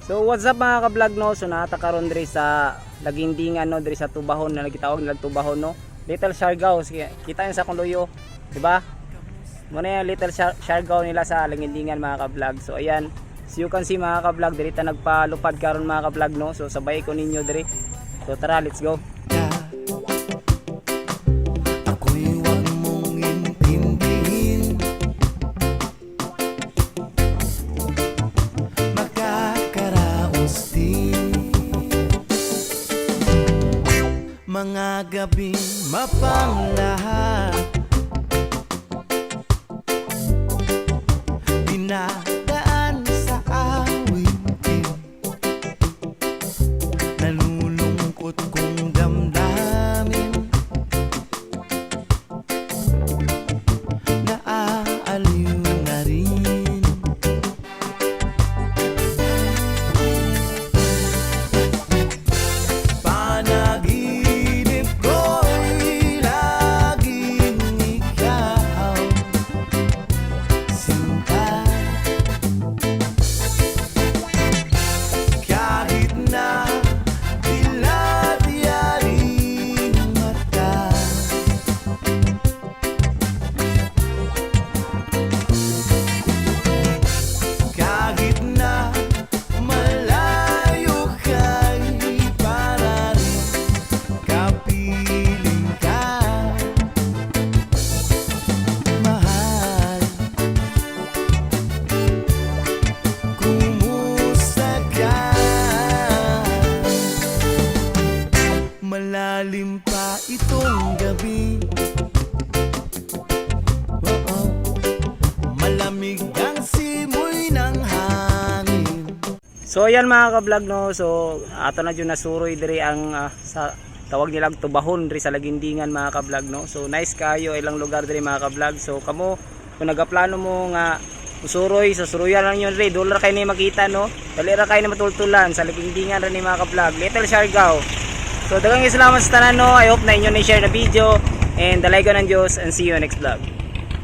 So what's up mga ka-vlog no? So natakaron diri sa Lagindingan no, diri sa Tubahon na nagitawag nila Tubahon no. Little Siargao, kita yun sa Kuluyo, di ba? Muna yung Little Siargao nila sa Lagindingan mga ka-vlog. So ayan, so you can see mga ka-vlog, diri ta nagpalupad karon mga ka-vlog no. So sabay ko ninyo diri. So tara, let's go. Mga gabing mapanglahat, dinadaan sa awitin, nalulungkot kong damdamin, naaaliw na rin. Malalim pa itong gabi, malamig ang simoy ng hangin. So ayan mga ka-vlog no. So ato na dyan nasuroy diri ang sa tawag nilang Tubahon diri sa Lagindingan mga ka-vlog no. So nice kayo ilang lugar diri mga ka-vlog. So kamo kung nagaplano mo nga usuroy, so suruyan lang yun diri, dolar kayo na makita no. Dali ra kayo na matultulan sa Lagindingan rin ni mga ka-vlog, Little Siargao. So daghang salamat sa tanan no. I hope na inyo na share na video, and dalay ko ng Diyos, and see you next vlog.